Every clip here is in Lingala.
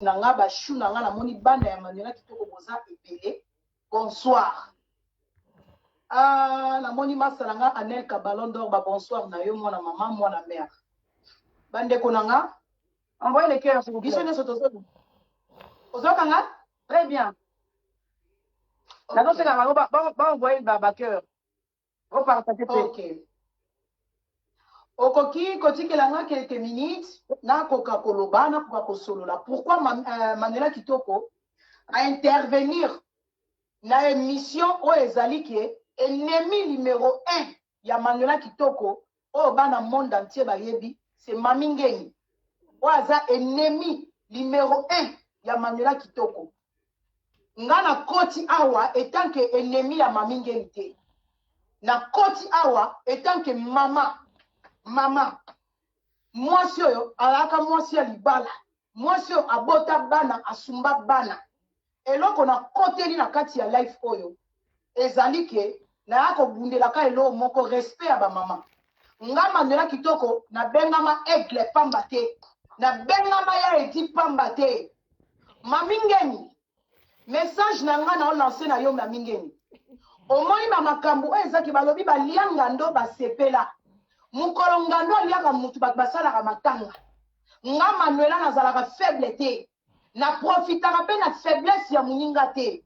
nanga ba chou nanga na moni banda ya Manuela kitoko boza epele. Bonsoir. Na moni masalanga Anel Kabalon d'or ba bonsoir na yo mwana maman mwana mère. Bande konanga Envoyez les cœurs s'il vous plaît. biso nyoso tozo. Ozokanga? Très bien. D'accord, c'est là, va envoyer le cœur. On partage. OK. Okoki kotikelanga quelques minutes na koka koloba na koka kosolola. Pourquoi Manuela Kitoko a intervenir na émission o ezali ke ennemi numéro 1 ya Manuela Kitoko o bana monde entier bayebi c'est Mami Ngeni. O aza ennemi numéro 1 ya Manuela Kitoko. Ngana koti awa etant que ennemi ya Mami Ngeni te. Na koti awa etant que mama mwasi oyo alaka mwasi ya libala mwasi oyo abota bana asumba bana eloko na koteli na kati ya life oyo ezali ke na ya kobundelaka elo moko respect ya bamama nga Manuela Kitoko na bengama aigle pamba te na bengama ya edi pamba te Mami Ngeni message na nga na olance na yo Mami Ngeni omoni makambo oyo ezaki balobi balianga ndo basepela mukolo ngando aliaka mutu basalaka matanga nga Manuela nazalaka faible te na profitaka pe na faiblesse ya muninga te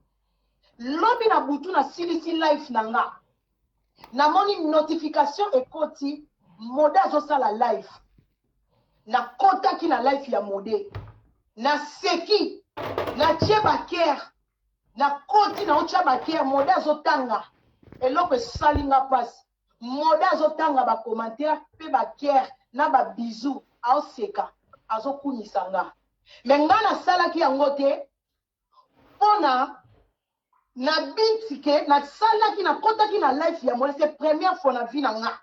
lobi na butu na silisi life na nga na moni notification ekoti mode azosala life na kotaki na life ya mode na seki na tie baker na koti na otia baker mode azotanga eloko esalinga pasi mode azotanga ba commentaire pe ba kier na ba bisou aoseka azokunisa nga me nga nasalaki yango te mpona na bitike nasalaki nakotaki na life ya mode c'est première fois na vie na nga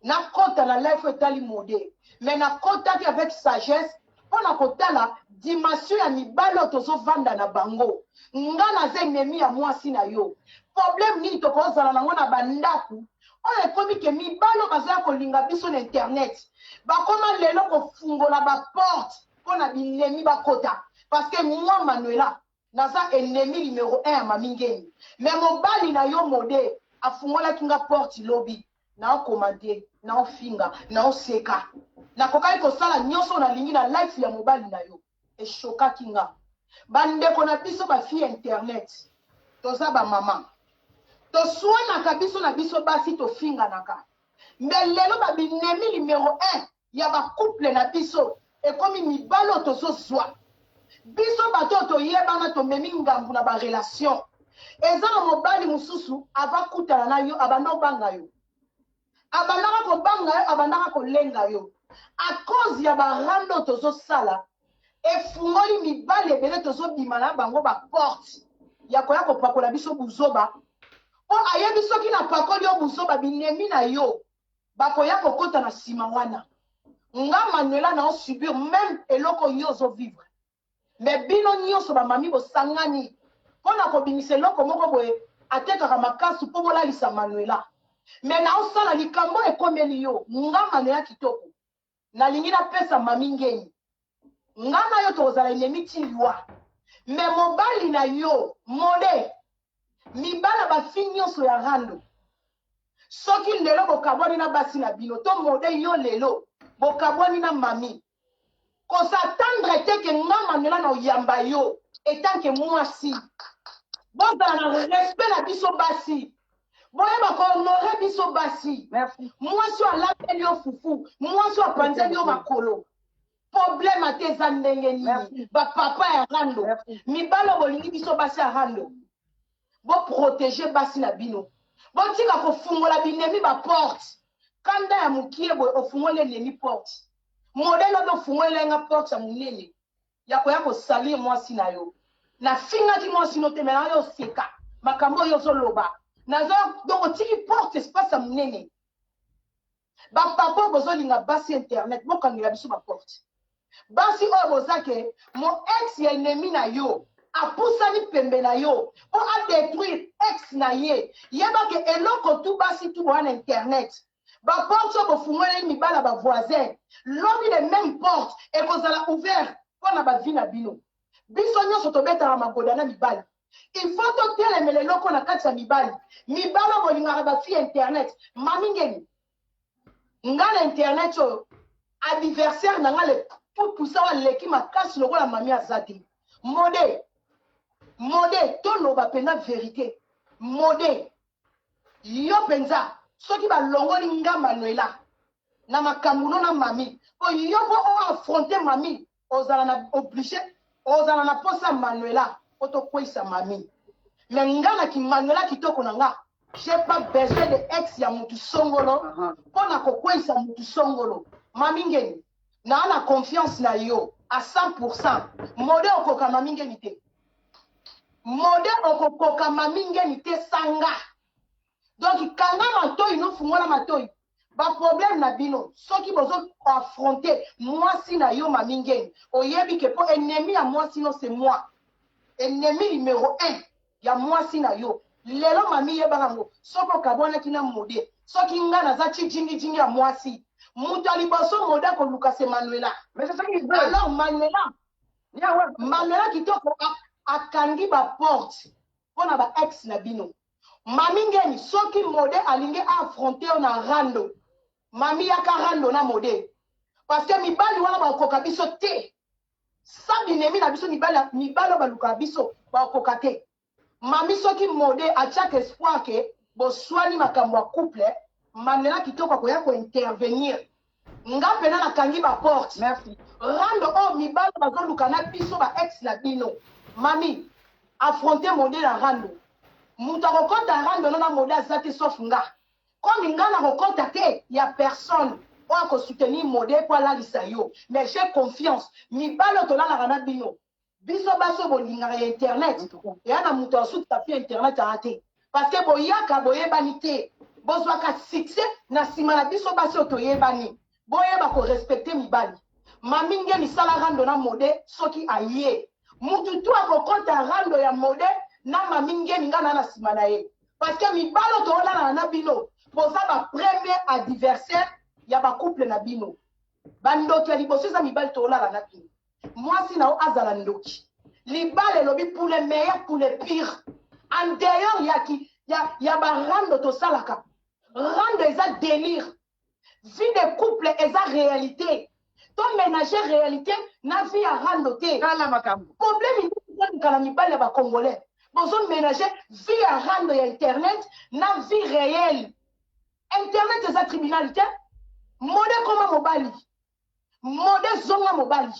nakota na life etali mode me nakotaki avec sagesse mpona kotala dimension ya mibali oyo tozovanda na bango nga naza ennemi ya mwasi na yo problème nini tokozala nango na bandako oyo ekomi ke mibali oyo bazala kolinga biso na internet bakoma lelo kofungola baporte mpona binemi bakota parce que moi Manuela naza ennemi numéro 1 ya Mami Ngeni me mobali na yo mode afungolaki nga porte lobi naokomande naofinga naoseka nakokaki kosala nyonso nalingi na life ya mobali na yo eshokaki nga bandeko na biso bafille internet toza bamama toswanaka biso na biso basi tofinganaka me lelo babinemi numéro 1 ya bacouple na biso ekomi mibali oyo tozozwa biso bato oyo toyebana tomemi ngambu na barelation eza na mobali mosusu avakutana na yo abanda obanga yo abandaka kobanga yo abandaka kolenga yo a cause ya barando oyo tozosala efungoli mibali ebele tozobima na bango baporte ya koya kopakola biso buzoba po ayebi soki na pakoli yo buzoba binemi na yo bakoya kokota na nsima wana nga Manuela na osubir même eloko yo ozovivre me bino nyonso bamami bosangani mpona kobimisa eloko moko boye atekaka makasi mpo bolalisa Manuela me na osala likambo ekomeli yo nga Manuela Kitoko nalingi napesa Mami Ngeni nga na yo tokozala ennemi ti liwa me mobali na yo mode mibala bafi nyonso ya rando soki lelo bokabwani na basi na bino to mode yo lelo bokabwani na mami kosatandre te ke nga Manuela na oyamba yo etanke mwasi bozala na respect na biso basi boyeba kohonore biso basi mwasi oyo alapeli yo fufu mwasi oyo apanzeli yo makolo problème ate eza ndenge nini bapapa ya rando mibali oyo bolingi biso basi ya rando boprotege basi na bino botika kofungola binemi baporte kanda ya mokie boye ofungoli enemi porte modele oyo ofungoli nga porte ya monene ya koya kosalir mwasi na yo nafingaki mwasi no te me na yo oseka makambo oyo ozoloba naza donc otiki porte espace ya monene bapapa oyo bozolinga basi internet bokangela biso baporte basi oyo bozake mo ex ya ennemi na yo apusani pembe na yo po adétruire ex na ye yebake eloko tu basi tu boya na internet baporte oyo bofungoli mibala bavoisin lobi de même porte ekozala ouvert mpo na bavi na bino biso nyonso tobetaka magoda na mibali. Il faut totelemela eloko na kati ya mibali. Mibali bolingaka bafi internet. Mami ngeni. Nga na internet oyo adversaire na nga le pupusa wa leki makasi lokola mami azati. Mode toloba pena vérité. Mode yo penza soki balongoli nga Manuela na makambuno na mami. Po yo po affronter mami ozala na obligé ozala na posa Manuela oto kwesa mami. Mais nga na ki Manuela kitoko na nga. J'ai pas besoin de ex ya mutu songolo pour na kokwesa mutu songolo. Mami ngeni na confiance na yo à 100%. Mode okoka mami ngeni te. Mode okoka mami ngeni te sanga. Donc kanga matoi no fungola matoi. Ba problème na bino soki bozo affronter moi si na yo mami ngeni. Oyebi ke po ennemi à moi sinon c'est moi. Ennemi numéro 1 ya moi si na yo. Lelo mami yebango soko kabona kina mode soki nga naza jingi ya mwasi mutu aliboso mode ko Lucas Manuela mais c'est ça qu'il veut. Alors Manuela kitoko akangi ba porte pona ba ex na bino mami ngeni soki mode alinge affronter na rando mami yaka rando na mode parce que mibali wana ba koka biso te sabi nemi na biso mibali ba luka biso ba koka te. Mami soki mode a chaque espoir que bo swani makambo couple Manuela kitoko ko ya ko intervenir nga pena na kangi ba porte merci rando mibalo bazo lukana biso ba ex na bino mami affronter mode na rando muta ko konta rando na mode azati sauf nga comme nga na ko konta te ya personne o ko soutenir mode pour la lisayo mais j'ai confiance mibalo to na na bino biso baso bolingaka ya internet ya na mutu asu tapi internet arate parce que boyaka boyebani te bozwaka succès na sima na biso baso toyebani boyeba ko respecter mibali mami ngeni sala rando na mode soki aye mutu tu akokonta rando ya mode na mami ngeni nga na sima na ye parce que mibalo toolala na bino boza ba premier adversaire ya ba couple na bino bandoki ya liboso eza mibali toolala na bino. Moi, si na azala ndoki. Libale lobi pour les meilleurs, pour les pires. En dehors, y a ba rando to salaka. Rando eza délire. Vie de couple eza réalité. Ton ménager réalité, na vie à rando te. Problème il y a mibale ba congolais. Besoin ménager vie à rando y internet, na vie réelle. Internet eza criminalité. Mode comme mobali. Mode zonga mobali.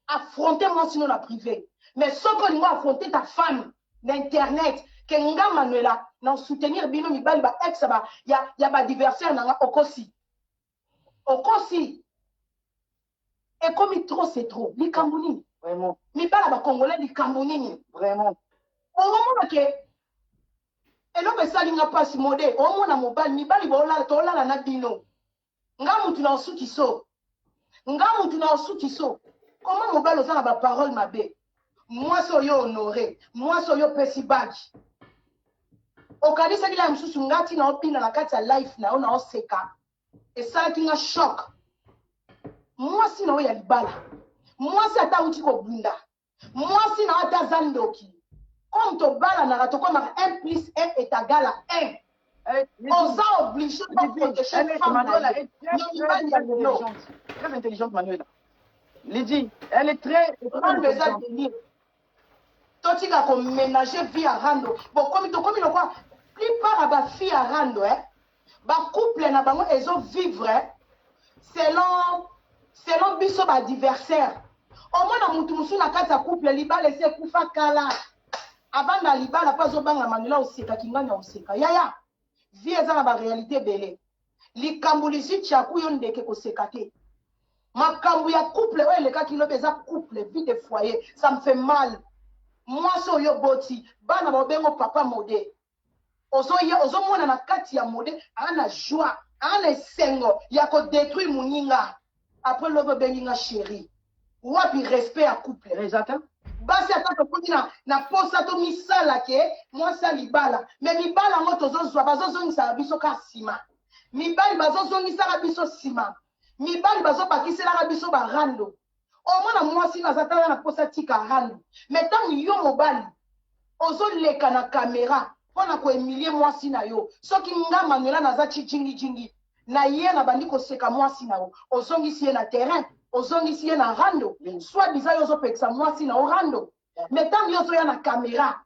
Affronter moi sinon la privé. Mais ce que nous affronter ta femme d'internet, que nga Manuela, non soutenir bino mibali ba ex ba ya ba adversaire nanga okosi. Okosi. Et comme trop c'est trop, li kambuni. Vraiment. Mibala ba congolais li kambuni. Vraiment. Au moment que elo pesa linga passe mode, au moment na mobile mibali bola tola na bino. Nga mutu na osuki so. Nga mutu na osuki so. Comment mon bel a ma parole ma bé? Moi soy honoré, moi soy pesi badge. Au cas où la msusu ngati na opina na kati ya life na ona oseka. Et ça qui nga choc. Moi si na ya libala. Moi si ata uti ko bunda. Moi si na ata zandoki. Comme to bala na rato comme 1 + 1 est égal à 1. On s'est obligé de protéger les femmes. Manuela est très intelligente, Manuela. Lydie, elle est très intelligente. Toi, tu as ménager vie à rando. Bon, comme le quoi, plupart de la fille à rando, ba couple na bango ils ont vivre selon biso ba adversaire. Au moins na mutu musu na kata couple liba laisser kufa kala. Avant na liba na pas zo banga Manuela oseka kinganya oseka. Yaya. Vie eza na ba réalité belé. Likambulisi chaku yo ndeke ko sekate. Makambu ya couple ouais le cas qui lobeza couple vie de foyer ça me fait mal. Moi so yo boti bana bobengo papa mode. Ozo mona na kati ya mode ana joie, ana sengo ya ko détruire muninga. Après lobo benginga chérie. Wapi respect à couple. Exactement. Basi ataka kuni na posa to misala ke moi ça libala. Mais libala ngo tozozwa bazozongisa biso ka sima. Mibali bazozongisa biso sima. Mibali bazo bakisela biso ba rando. omona mwasi naza tala na posa tika rando mais ntango yo mobali ozoleka na kamera mpona koemilie mwasi na yo soki nga Manuela naza jingi na ye na bandi koseka mwasi na yo ozongisi ye na terrain ozongisi ye na rando soit disant yo ozopekisa mwasi na yo rando mais ntango yo ozoya na kamera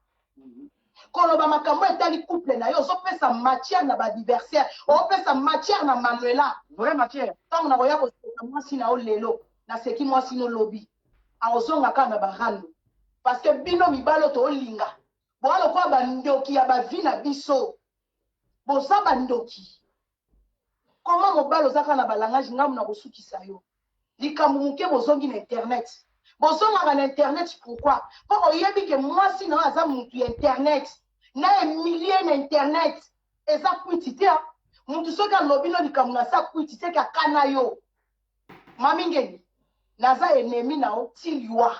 koloba makambo etali couple na yo ozopesa matière na badiversaire ozopesa matière na Manuela vraie matière ntango nakoya koseka mwasi na yo lelo naseki mwasi no lobi akozonga kaka na barando parce que bino mibalo tolinga boa lokola bandoki ya bavi na biso boza bandoki koma mobali oza kaka na balangage ngamu na kosukisa yo likambo moke bozongi na internet bozongaka na internet pourquoi mpo oyebi ke mwasi na yo aza mutu ya internet na emilie na internet eza kwiti te mutu soki alobi no likambo na sa kwiti te kaka na yo mami ngeni naza enemi na yo ti liwa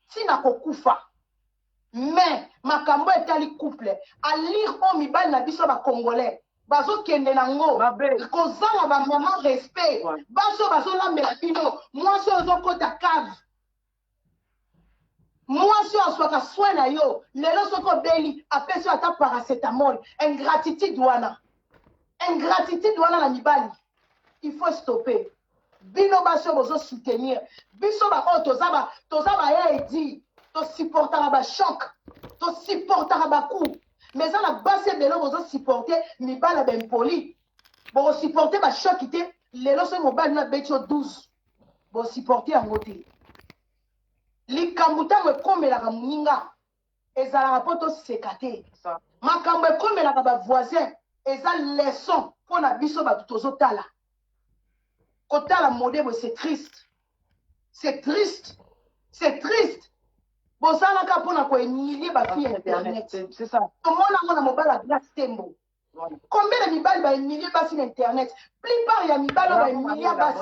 ti na kokufa mais makambo etali couple alire o mibali na biso bacongolais bazokende nango kozanga bamama respect baso bazolambela bino mwasi ozokota cave mwasi azwaka soin na yo lelo soki obeli apesi yo ata paracetamol ingratitude wana na mibali il faut stopper bino baso bozosoutenir biso baoyo toza baya edi tosupportaka bachoc tosupportaka bacoup mais eza na basi ebele bozosupporte mibali bempoli bokosupporte bachoki te lelo soki mobali no abeti yo 12 bosupporte yango te likambo ntango ekomelaka moninga ezalaka mpo toseka te makambo ekomelaka bavoisin eza leson mpo na biso bato tozotala kotala modebo c'est triste bozalaka mpona koemilie bafi ya internet tomonango na mobali ya Grace Tembo combien de mibali baemilie basi na internet plupart ya mibali oyo baemilie basi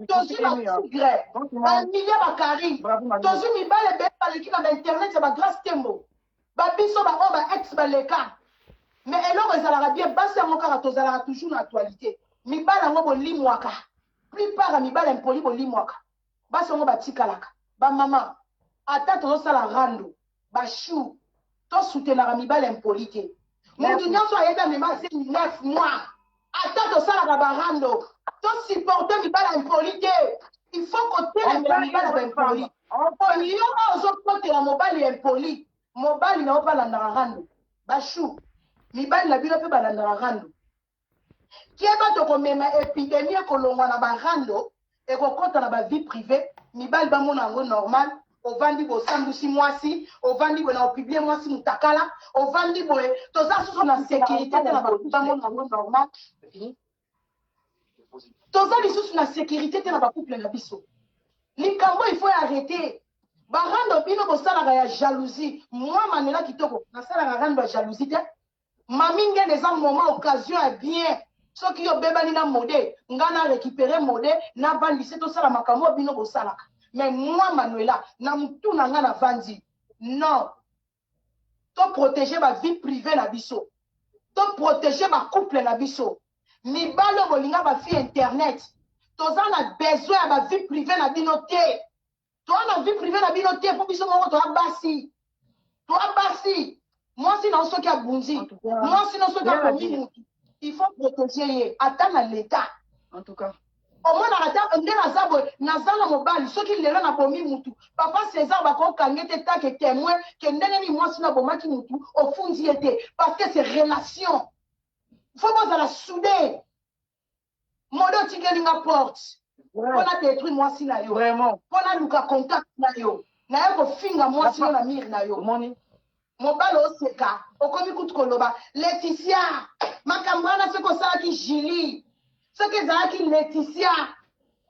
tozwi batigre baemilie bakarine tozwi mibali ebele baleki na bainternet ya bagrace Tembo babiso baoyo baex baleka mais eloko ezalaka bien basi yango kaka tozalaka toujours na actualité mibali yango bolimwaka plupart ya mibali impoli bolimwaka basi yango batikalaka bamama ata tozosala rando bashu tosoutenaka mibali impoli te mutu nyonso ayebi amema ase 9 mois ata tosalaka barando tosupporte mibali impoli te il faut kotelemela mibali baimpoli yo ozokotela mobali ya impoli mobali na yo mpe alandaka rando bashu mibali na bino mpe balandaka rando kieba tokomema epidemie ekolongwa na barando ekokota na bavie privé mibali bamona yango normal ovandi bosambusi mwasi ovandi boye na opiblie mwasi mutakala ovandi boye toza susu na sécurité te na bamona yango normal toza lisusu na sécurité te na bacouple na biso likambo il faut arrêter barando bino bosalaka ya jalousie moi Manuela kitoko nasalaka rando ya jalousie te mami ngene eza moment occasion ya bien soki yo bebani na mode nga na récupérer mode na vandise tosala makambo bino bosalaka mais moi Manuela na mutu na nga na vandi non to protéger ba vie privée na biso to protéger ba couple na biso mibalo bolinga ba fi internet toza na besoin ya ba vie privée na bino te to na vie privée na bino te po biso moko to abasi mwasi na soki abunzi mwasi na soki akomi mutu il faut protéger ye ata na l'état en tout cas omona ata nde naza boye naza na mobali soki lelo nabomi mutu papa César bakokange te take témoin ke ndenge nini mwasi nabomaki mutu ofundi ye te parce que c'est relation faut bozala soudé modo otingelinga porte mpona détruire mwasi na yo mpona luka contact na yo naye kofinga mwasi yo na mire na yo mobali oseka okomi kutu koloba Laetitia makambo wana soki osalaki Julie soki ezalaki Laetitia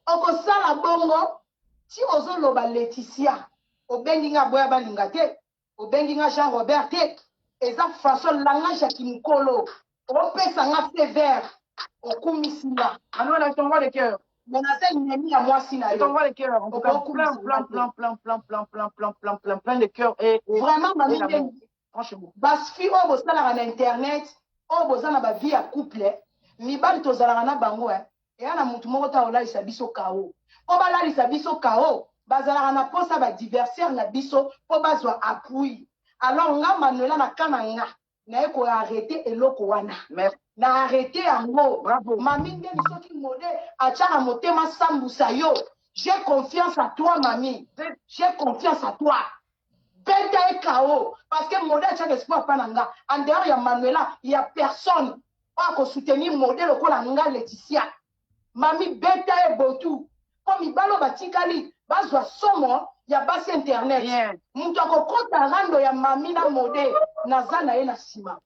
okosala bongo ti ozoloba Laetitia obengi nga boya balinga te obengi nga Jean Robert te eza façon langage ya kimokolo opesa nga feu vert okumisinga Manuela, je t'envoie le cœur. Mais naza ennemi ya mwasi na yo. Je t'envoie le cœur. En tout cas, plein de cœur. Et vraiment mamie franchement basfi oyo bosalaka na internet oyo boza na bavie ya couple mibali tozalaka na bango eya na mutu moko ta olalisa biso kao mpo balalisa biso kao bazalaka na posa badiversaire na biso mpo bazwa appui. Alors nga Manuela na kana nga naye koarrete eloko wana na arrete yango. Mami ndeni soki mode atiaka motema sambusa yo, j'ai confiance à toi mami, j'ai confiance à toi. Beta et KO parce que modèle atiaka espoir pa na nga. En dehors ya Manuela il y a personne oyo akosoutenir modèle lokola nga Laetitia. Mami beta e botu po mibalo batikali bazwa somo ya basi internet. Mutu akokota rando ya mami na mode naza na ye na nsima.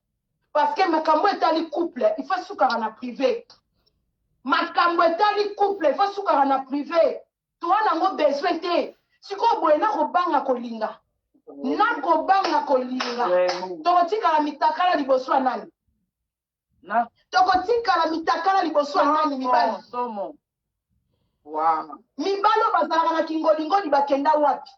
Parce que makambo etali couple il faut sukaka na privé. Makambo etali couple il faut sukaka na privé. Toa nango besoin te. Sikoyo boye nakobanga kolinga. Nakobanga kolinga. Tokotikala mitakala liboso ya nani? Tokotikala mitakala liboso ya nani mibali? Mibalo bazalaka na kingolingoli bakenda wapi?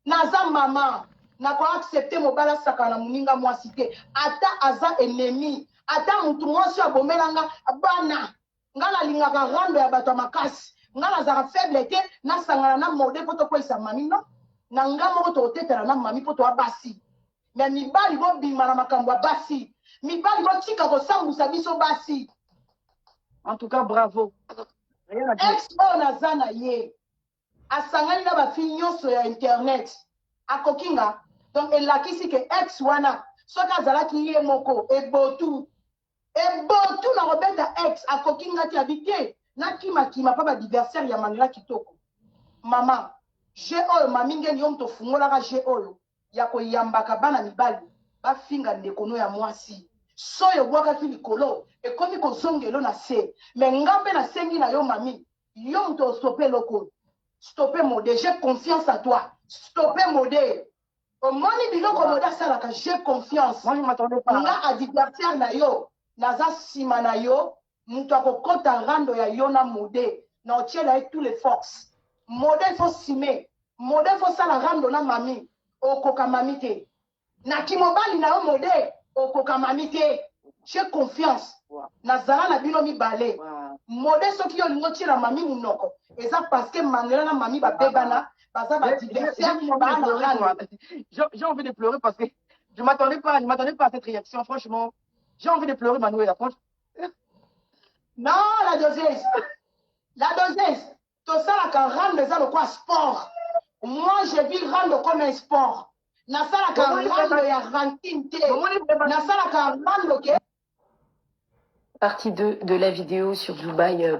Naza mama nako accepter mobala saka na muninga mwasi te. Ata aza ennemi, ata mutu mwasi abomelanga bana. Ngala lingaka rando ya bato makasi. Ngala zaka faible te na sangana na mode poto ko isa mami no. Na ngamo ko totetela na mami poto abasi. Mais mibali bo bima na makambo abasi. Mibali bo tika ko sambusa biso basi. En tout cas, bravo. Ex-o nazana ye. Asangani na ba fi nyonso ya internet. Akokinga. Donc elakisi ke ex wana. Soka zalaki ye moko. Ebotu. Ebotu na robeta ex. Akokinga ti habite. Na kima pa ba diversaire ya Manuela kitoko. Mama. Je oyo mamingeni yo mto fungolaka je oyo. Ya koyambaka bana mibali. Ba finga ndekono ya mwasi. Soyo bwakaki likolo ekomi kozongelo na se mais ngambe na sengi na yo mami yo mto stopper loko stopper mode j'ai confiance à toi stopper mode omoni biloko mode asalaka j'ai confiance moi je m'attendais pas nga adversaire na yo naza sima na yo mutu akokota rando ya yo na mode na otiela ye tous les forces mode il faut simer mode il faut sala rando na mami okoka mami te na kimobali na yo mode okokamamite j'ai confiance nazala na bino mibale mode soki yo lingo tira mami munoko eza parce que Manuela na mami babebana baza ba diversaire j'ai envie de pleurer parce que je m'attendais pas à cette réaction franchement j'ai envie de pleurer Manuela franchement. Non la doseuse tosalaka rendre eza lokwa sport. Moi je vis rendre comme un sport. Partie 2 de la vidéo sur Dubaï.